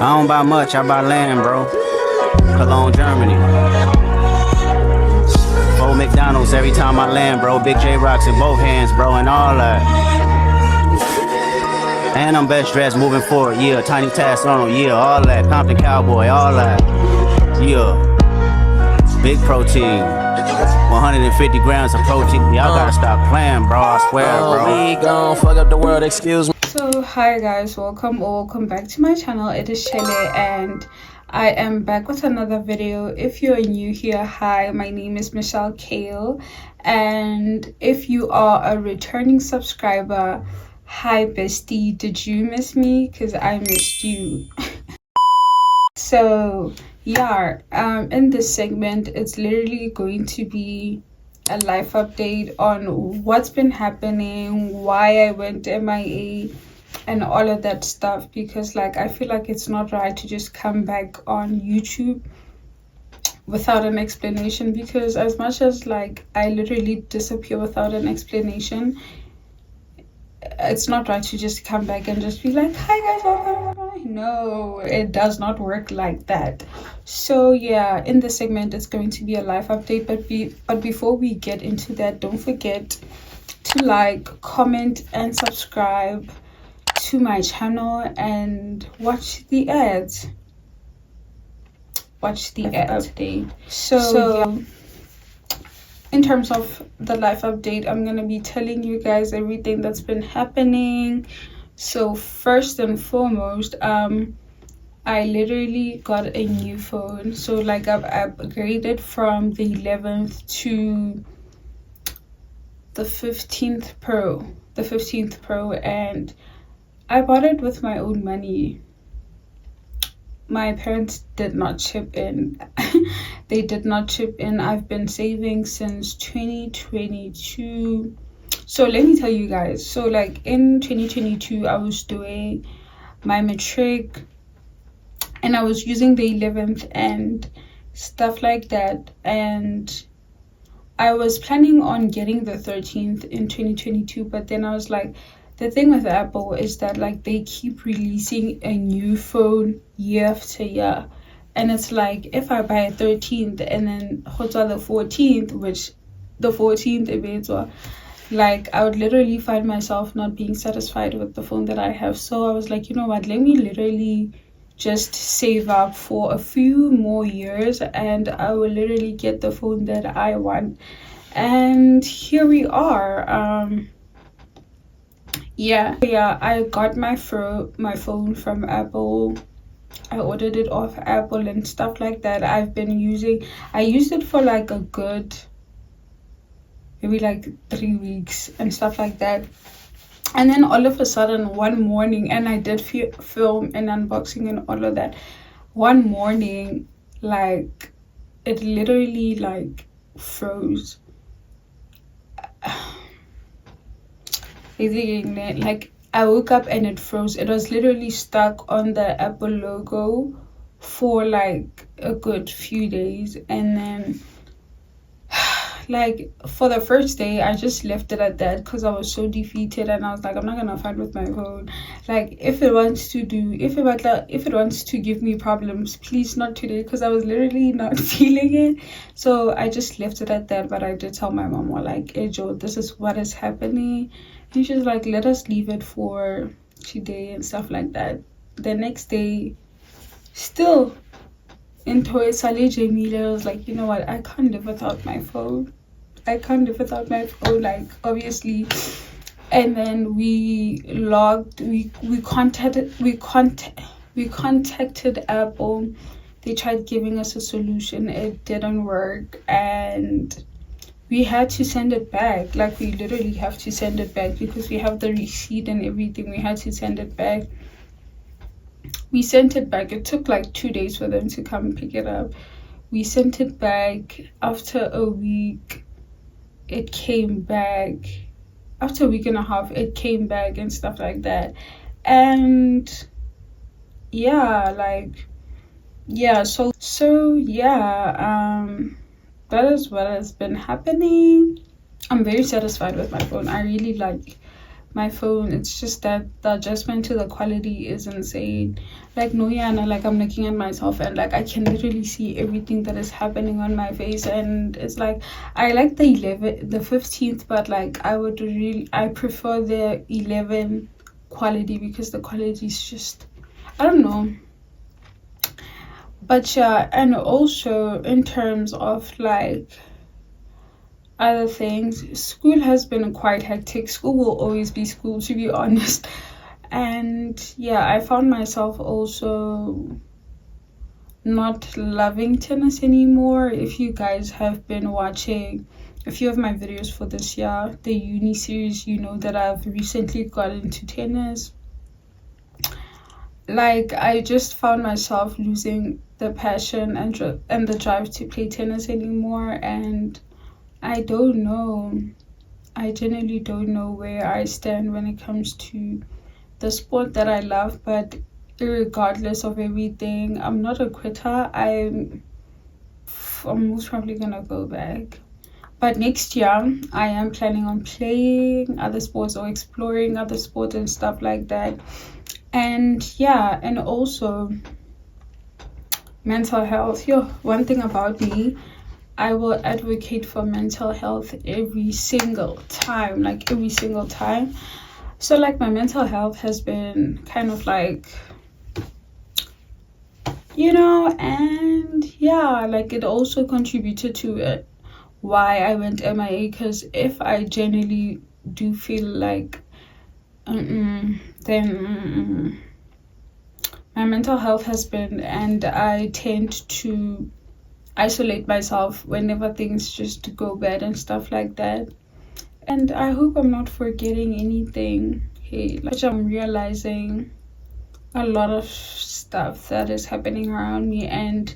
I don't buy much, I buy land, bro. Cologne, Germany. 4 McDonald's every time I land, bro. Big J rocks in both hands, bro, and all that. And I'm best dressed moving forward, yeah. Tiny Task Arnold, yeah, all that. Compton Cowboy, all that. Yeah. Big protein. 150 grams of protein. Y'all gotta stop playing, bro. I swear, bro. We gon' fuck up the world, excuse me. So hi guys, welcome back to my channel. It is Shelly and I am back with another video. If you're new here, hi, my name is Michellekale, and if you are a returning subscriber, hi bestie, did you miss me? Because I missed you. So yeah, in this segment it's literally going to be a life update on what's been happening, why I went MIA and all of that stuff, because like I feel like it's not right to just come back on YouTube without an explanation, because as much as like I literally disappear without an explanation, it's not right to just come back and just be like, hi guys, welcome. No, it does not work like that. So yeah, in this segment it's going to be a life update, but before we get into that, don't forget to like, comment and subscribe to my channel and watch the ads. Update. So yeah, in terms of the life update, I'm gonna be telling you guys everything that's been happening. So first and foremost, I literally got a new phone. So like I've upgraded from the 11th to the 15th Pro, and I bought it with my own money. My parents did not chip in. They did not chip in. I've been saving since 2022. So let me tell you guys. So like in 2022, I was doing my matric and I was using the 11th and stuff like that. And I was planning on getting the 13th in 2022, but then I was like, the thing with Apple is that like they keep releasing a new phone year after year, and it's like if I buy a 13th and then the 14th, which the 14th events were, like I would literally find myself not being satisfied with the phone that I have. So I was like, you know what, let me literally just save up for a few more years and I will literally get the phone that I want. And here we are. Yeah, I got my phone from Apple. I ordered it off Apple and stuff like that. I used it for like a good maybe like 3 weeks and stuff like that. And then all of a sudden one morning, and I did film an unboxing and all of that, one morning like it literally like froze. Like I woke up and it froze. It was literally stuck on the Apple logo for like a good few days, and then like for the first day I just left it at that because I was so defeated, and I was like, I'm not gonna fight with my phone. Like if it wants to give me problems, please not today, because I was literally not feeling it. So I just left it at that. But I did tell my mom, like, hey Joe, this is what is happening. And she's like, let us leave it for today and stuff like that. The next day, still into it, Saleh Jamila, I was like, you know what, I can't live without my phone. Like, obviously. And then we contacted Apple. They tried giving us a solution. It didn't work, and we had to send it back. Like, we literally have to send it back because we have the receipt and everything. We had to send it back. We sent it back. It took like 2 days for them to come pick it up. We sent it back. After a week, it came back. After a week and a half, it came back and stuff like that. And yeah, that is what has been happening. I'm very satisfied with my phone. I really like my phone. It's just that the adjustment to the quality is insane. Like, no, yeah, no, like, I'm looking at myself and like I can literally see everything that is happening on my face, and it's like I like the 15th, but like I prefer the 11 quality because the quality is just, I don't know. But yeah, and also in terms of like other things, school has been quite hectic. School will always be school, to be honest. And yeah, I found myself also not loving tennis anymore. If you guys have been watching a few of my videos for this year, the Uni Series, you know that I've recently got into tennis. Like, I just found myself losing the passion and the drive to play tennis anymore, and I don't know. I genuinely don't know where I stand when it comes to the sport that I love. But regardless of everything, I'm not a quitter. I'm most probably gonna go back. But next year, I am planning on playing other sports or exploring other sports and stuff like that. And yeah, and also mental health. One thing about me, I will advocate for mental health every single time. So like, my mental health has been kind of like, and yeah, like, it also contributed to it why I went MIA, because if I genuinely do feel like then my mental health has been, and I tend to isolate myself whenever things just go bad and stuff like that. And I hope I'm not forgetting anything. Like, I'm realizing a lot of stuff that is happening around me, and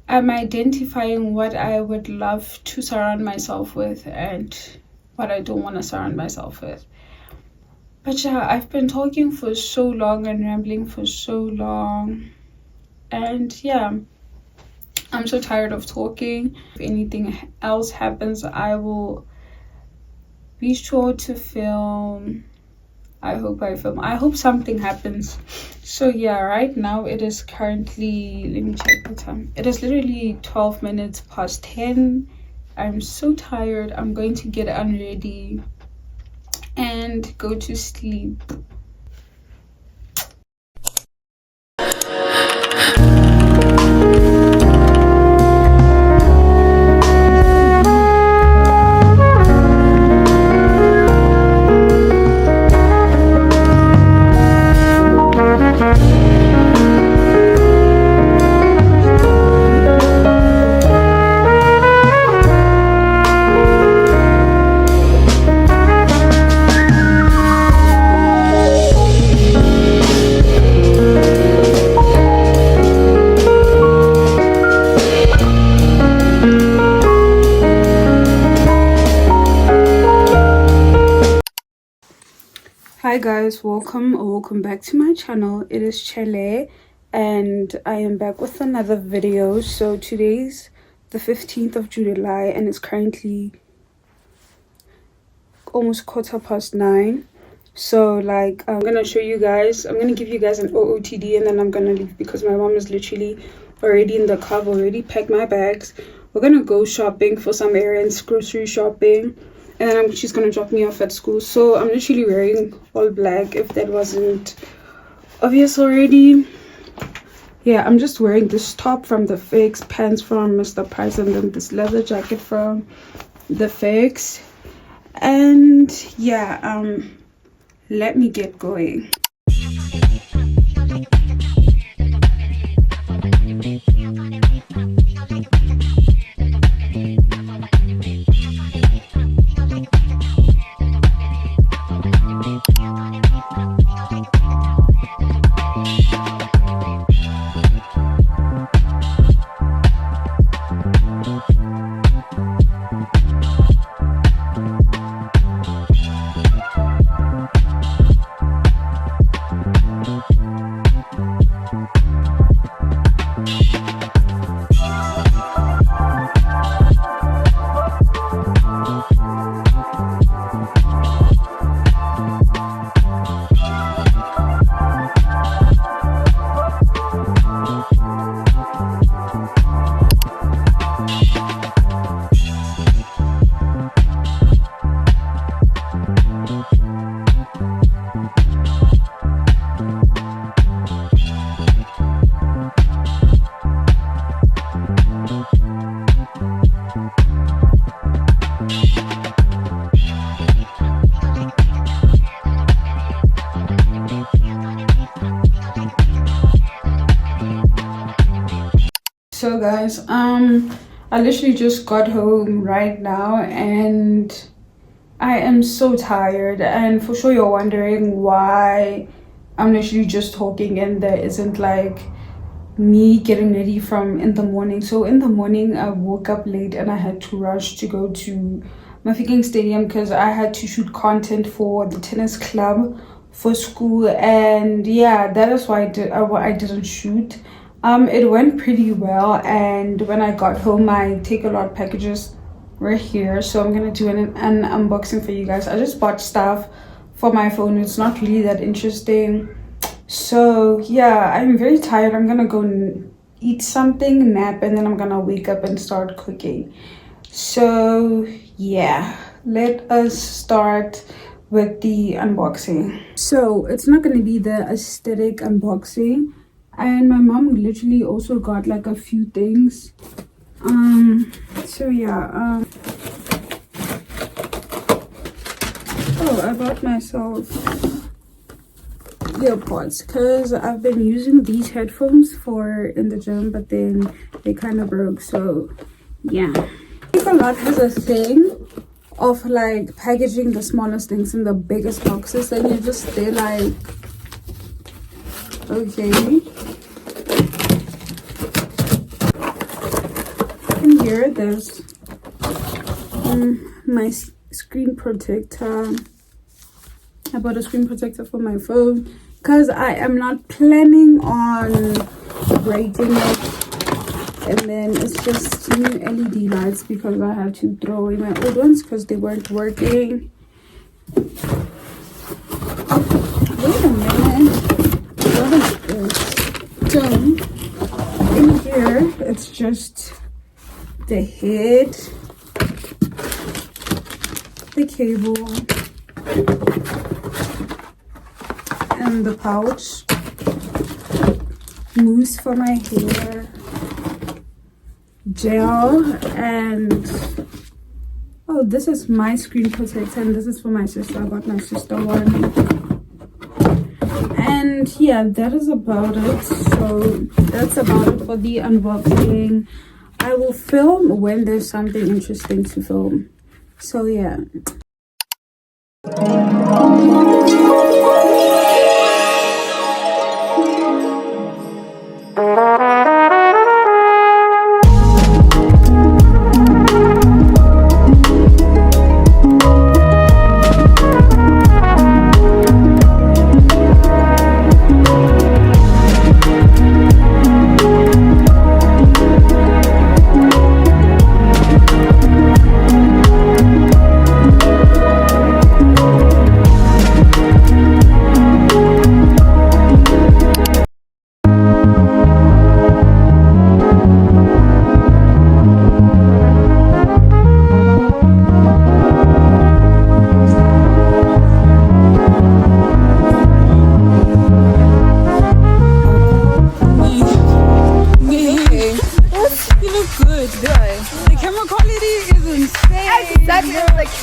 I'm identifying what I would love to surround myself with and what I don't want to surround myself with. But yeah, I've been talking for so long and rambling for so long, and yeah, I'm so tired of talking. If anything else happens, I will be sure to film. I hope something happens. So yeah, right now it is currently, let me check the time. It is literally 12 minutes past 10. I'm so tired. I'm going to get unready and go to sleep. Hi guys, welcome back to my channel. It is Chele, and I am back with another video. So today's the 15th of July, and it's currently almost 9:15. So like, I'm gonna give you guys an OOTD, and then I'm gonna leave because my mom is literally already in the car. I've already packed my bags. We're gonna go shopping for some errands, grocery shopping. and then she's gonna drop me off at school. So I'm literally wearing all black, if that wasn't obvious already. Yeah, I'm just wearing this top from the Fix, pants from Mr. Price, and then this leather jacket from the Fix. And yeah, let me get going. So guys, I literally just got home right now and I am so tired, and for sure you're wondering why I'm literally just talking and there isn't like me getting ready from in the morning. So in the morning I woke up late and I had to rush to go to Mafikeng Stadium because I had to shoot content for the tennis club for school, and yeah, that is why I didn't shoot. It went pretty well, and when I got home my take a lot packages were here, so I'm gonna do an unboxing for you guys. I just bought stuff for my phone. It's not really that interesting. So yeah, I'm very tired. I'm gonna go eat something, nap, and then I'm gonna wake up and start cooking. So yeah, let us start with the unboxing. So it's not gonna be the aesthetic unboxing, and my mom literally also got like a few things. So yeah, oh, I bought myself earpods because I've been using these headphones for in the gym, but then they kind of broke. So yeah, a lot has a thing of like packaging the smallest things in the biggest boxes, and you're just there like, okay. And here there's my screen protector. I bought a screen protector for my phone because I am not planning on breaking it, and then it's just new LED lights because I had to throw away my old ones because they weren't working. Wait a minute, what is this? So in here it's just the head, the cable, and the pouch, mousse for my hair, gel, and oh, this is my screen protector, and this is for my sister. I got my sister one. And yeah, that is about it. So that's about it for the unboxing. I will film when there's something interesting to film. So yeah.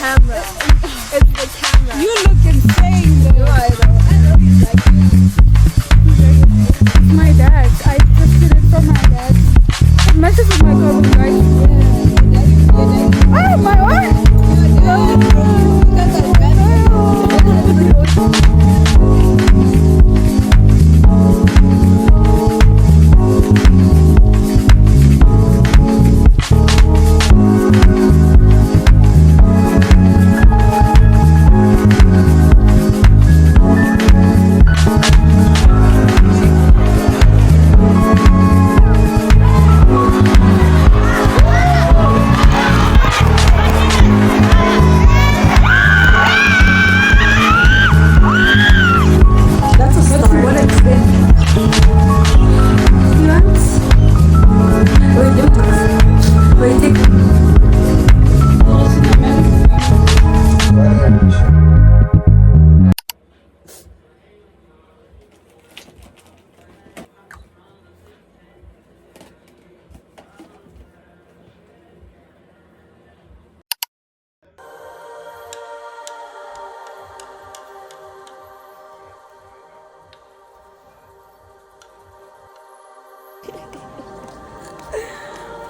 camera. It's the camera. You look insane though. I know he's like My dad. I just did it from my dad. It messes with my cousin, guys. Oh, my what?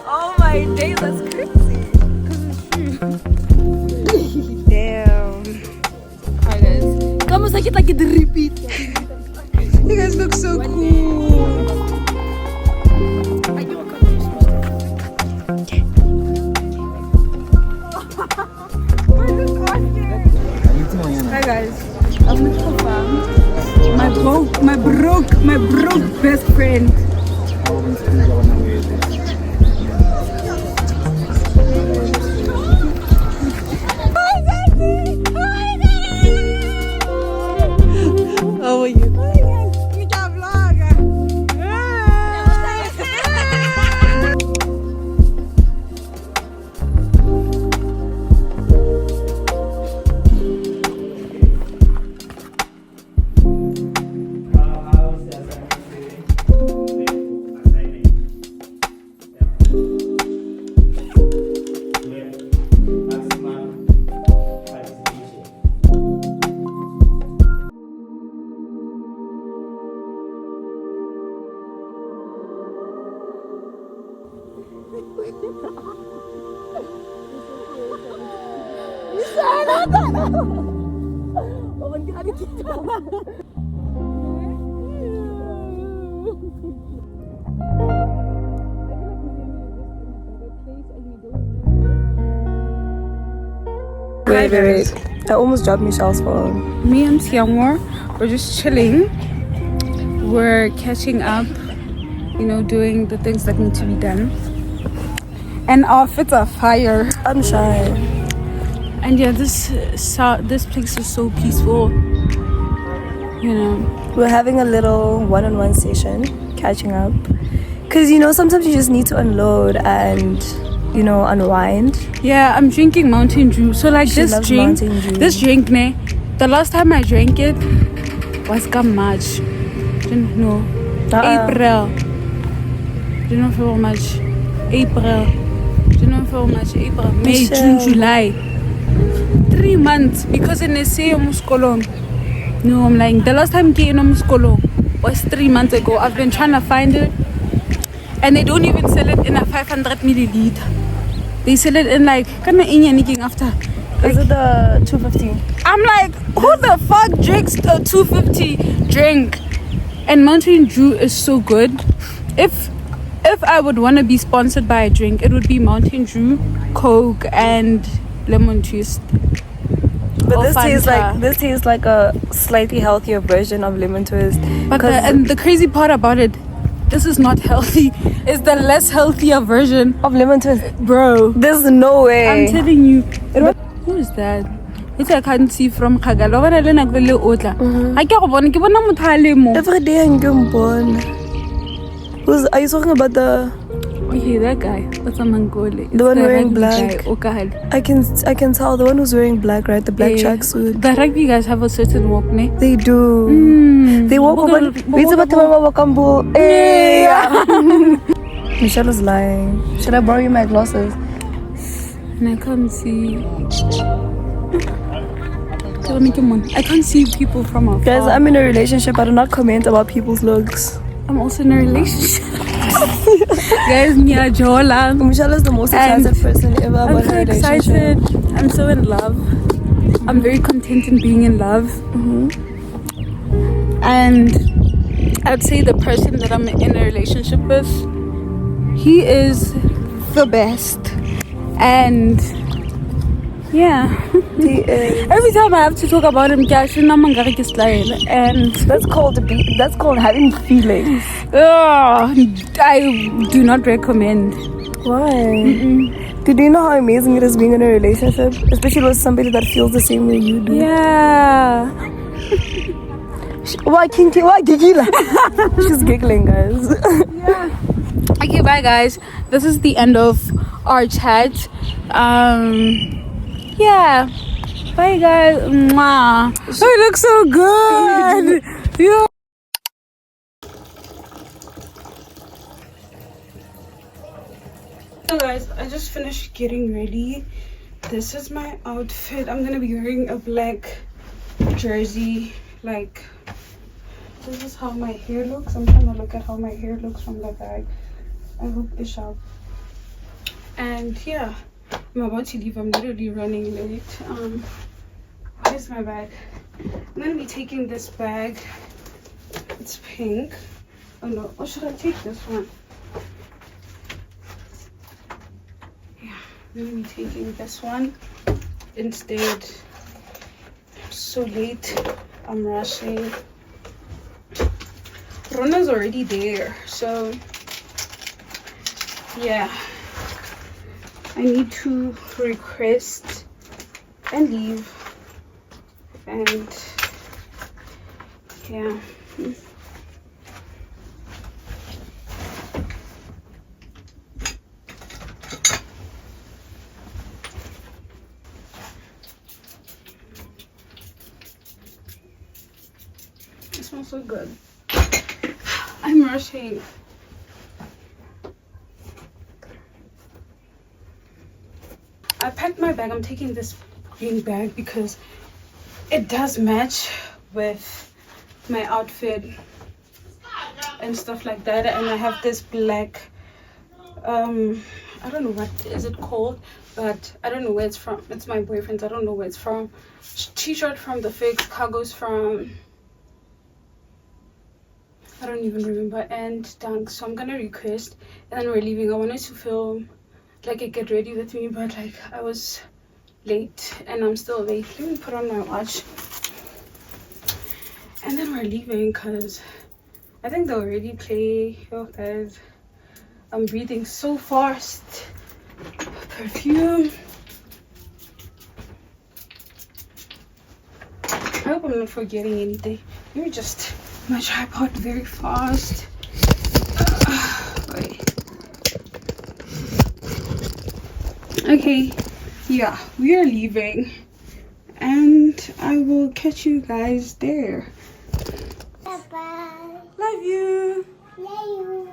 oh my day, that's crazy. Damn. Hi guys. It's almost like it's like a repeat. You guys look so cool. Hi guys. I'm with Papa. My broke best friend. How are you? Wait. I almost dropped Michelle's phone. Me and Tiamor, we're just chilling. We're catching up, doing the things that need to be done. And our outfits are fire. I'm shy. And yeah, this place is so peaceful. We're having a little one-on-one session, catching up. Because, sometimes you just need to unload and, unwind. Yeah, I'm drinking Mountain Dew. So like She loves Mountain Dew. this drink, the last time I drank it was March. No, April. Do not feel much. April. Do not feel much. April, May, Michelle. June, July. 3 months because in the same school. No, I'm lying. The last time I came to school was 3 months ago. I've been trying to find it, and they don't even sell it in a 500 milliliter. They sell it in like after. Is it the 250? I'm like, who the fuck drinks a 250 drink? And Mountain Dew is so good. If I would want to be sponsored by a drink, it would be Mountain Dew, Coke, and lemon twist. But Or this tastes like a slightly healthier version of lemon twist. But the crazy part about it, this is not healthy. It's the less healthier version of lemon twist, bro. there's no way. I'm telling you. Who is that? It's I can't see from Kagalo. Every day I'm born. Are you talking about the Okay, that guy. That's a Mongolian. The one wearing black. Guy. I can tell the one who's wearing black, right? The black tracksuit. The rugby guys have a certain walk, ne? They do. They walk over. Michelle is lying. Should I borrow you my glasses? And I can't see. I can't see people from afar. Guys, I'm in a relationship. I do not comment about people's looks. I'm also in a relationship. Guys, Mia Jola. Michelle is the most excited person ever I'm about so her relationship. excited. I'm so in love. I'm very content in being in love. And I'd say the person that I'm in a relationship with, he is the best. And yeah, He is. every time I have to talk about him, and That's called having feelings. I do not recommend. Why? Did you know how amazing it is being in a relationship, especially with somebody that feels the same way you do? Yeah. Why kinky? Why gigila? She's giggling, guys. Okay, bye guys. This is the end of our chat. Yeah. Bye guys. Mwah. Oh, you look so good. Yeah. So guys, I just finished getting ready. This is my outfit. I'm gonna be wearing a black jersey. Like, this is how my hair looks. I'm trying to look at how my hair looks from the back. I hope it's sharp. And yeah, I'm about to leave. I'm literally running late. What is my bag? I'm gonna be taking this bag. It's pink. Oh no, or should I take this one? Yeah, I'm gonna be taking this one instead. I'm so late. I'm rushing. Rona's already there, so yeah, I need to request and leave. And yeah, it smells so good. I'm rushing. I packed my bag. I'm taking this green bag because it does match with my outfit and stuff like that. And I have this black, I don't know what is it called, but I don't know where it's from. It's my boyfriend's. I don't know where it's from. T-shirt from the Fix, cargo's from, I don't even remember, and Dunks. So I'm gonna request, and then we're leaving. I wanted to film like a get ready with me, but like I was late and I'm still late. Let me put on my watch, and then we're leaving because I think they'll already play. Oh guys, I'm breathing so fast. Perfume. I hope I'm not forgetting anything. Let me just my tripod very fast. Wait. Okay, yeah, we are leaving and I will catch you guys there. Bye-bye. Love you. Love you.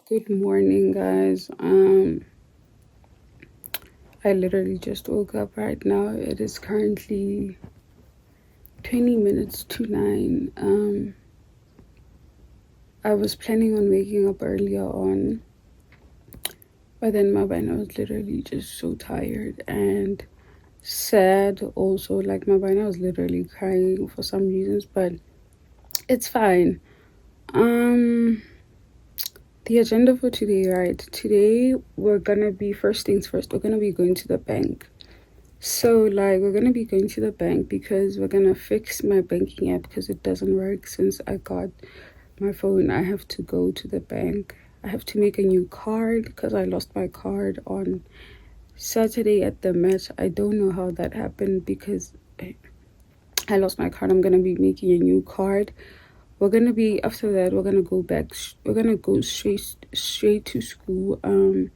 Good morning, guys. I literally just woke up right now. It is currently 20 minutes to 9. I was planning on waking up earlier on, But then my bina was literally just so tired and sad also. Like my bina was literally crying for some reasons, but it's fine. The agenda for today, right? Today we're gonna be, first things first, we're gonna be going to the bank. So like we're gonna be going to the bank because we're gonna fix my banking app because it doesn't work since I got my phone. I have to go to the bank. I have to make a new card because I lost my card on Saturday at the match. I don't know how that happened because I lost my card. I'm gonna be making a new card. We're gonna be, after that we're gonna go back, we're gonna go straight to school. We're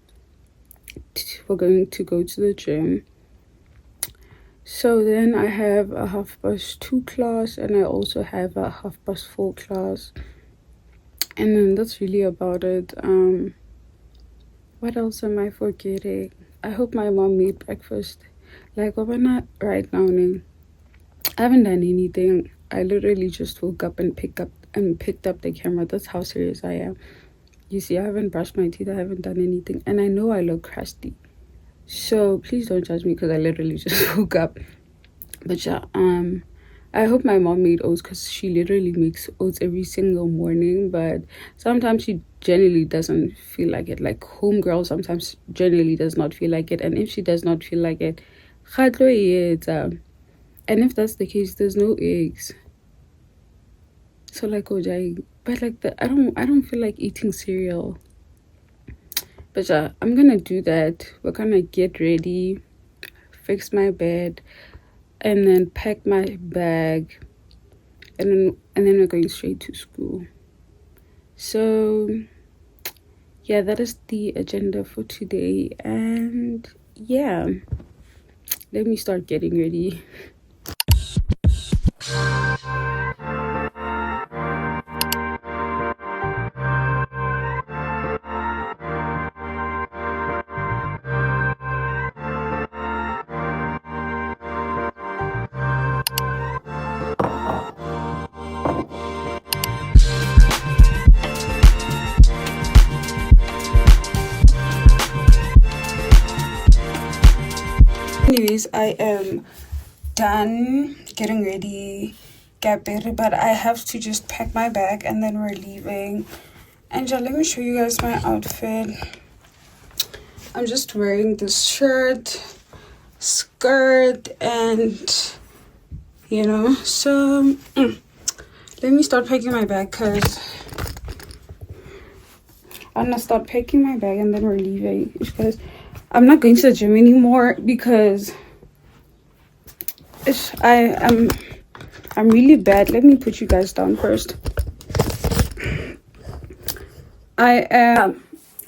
going to go to the gym. So then I have a 2:30 class and I also have a 4:30 class, and then that's really about it. What else am I forgetting? I hope my mom made breakfast. Like we're not right now. I haven't done anything. I literally just woke up and picked up the camera. That's how serious I am. You see, I haven't brushed my teeth. I haven't done anything, and I know I look crusty. So please don't judge me because I literally just woke up. But yeah, I hope my mom made oats because she literally makes oats every single morning. But sometimes she generally doesn't feel like it. Like homegirl sometimes generally does not feel like it, and if she does not feel like it, and if that's the case, there's no eggs. So like ojai, but like I don't feel like eating cereal. But yeah, I'm gonna do that. We're gonna get ready, fix my bed, and then pack my bag, and then we're going straight to school. So yeah, that is the agenda for today, and yeah, let me start getting ready. Anyways, I am done getting ready, get ready, but I have to just pack my bag and then we're leaving. And yeah, let me show you guys my outfit. I'm just wearing this shirt, skirt, and you know, so let me start packing my bag because I'm gonna start packing my bag and then we're leaving because I'm not going to the gym anymore because I'm really bad. Let me put you guys down first. I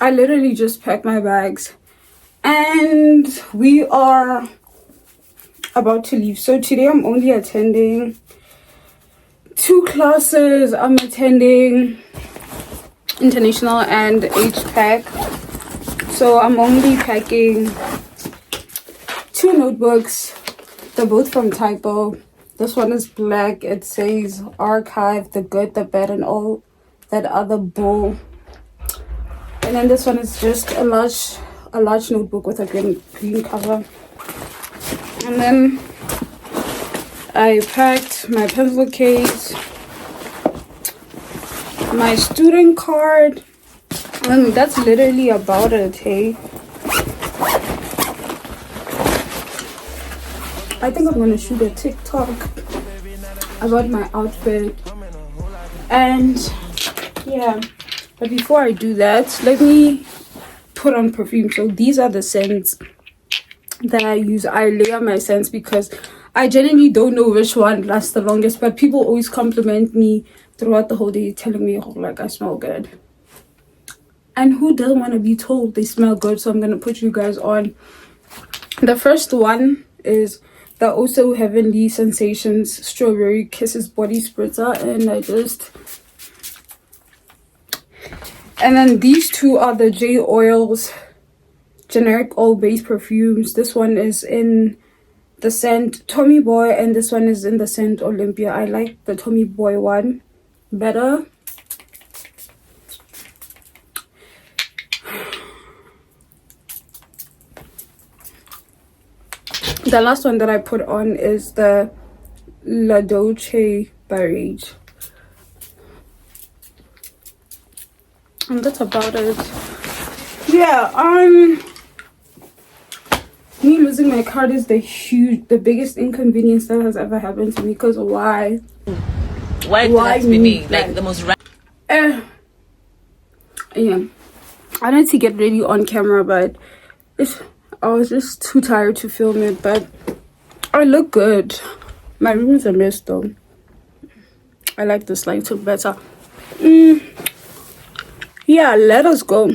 literally just packed my bags and we are about to leave. So today I'm only attending 2 classes. I'm attending international and HPAC. So I'm only packing 2 notebooks. They're both from Typo. This one is black. It says archive, the good, the bad, and all that other bull. And then this one is just a large notebook with a green cover. And then I packed my pencil case, my student card, and that's literally about it, hey. I think I'm gonna shoot a TikTok about my outfit. And yeah, but before I do that, let me put on perfume. So these are the scents that I use. I layer my scents because I genuinely don't know which one lasts the longest, but people always compliment me throughout the whole day, telling me, oh, like I smell good. And who doesn't want to be told they smell good? So I'm gonna put you guys on. The first one is the Also Heavenly Sensations Strawberry Kisses Body Spritzer, and then these 2 are the J Oils generic oil based perfumes. This one is in the scent Tommy Boy and this one is in the scent Olympia. I like the Tommy Boy one better. The last one that I put on is the La Dolce Barrage, and that's about it. Yeah, me losing my card is the biggest inconvenience that has ever happened to me. Because why did that to be me? Like the most yeah, I need to get ready on camera, but I was just too tired to film it. But I look good. My room is a mess though. I like this light better. Yeah, let us go.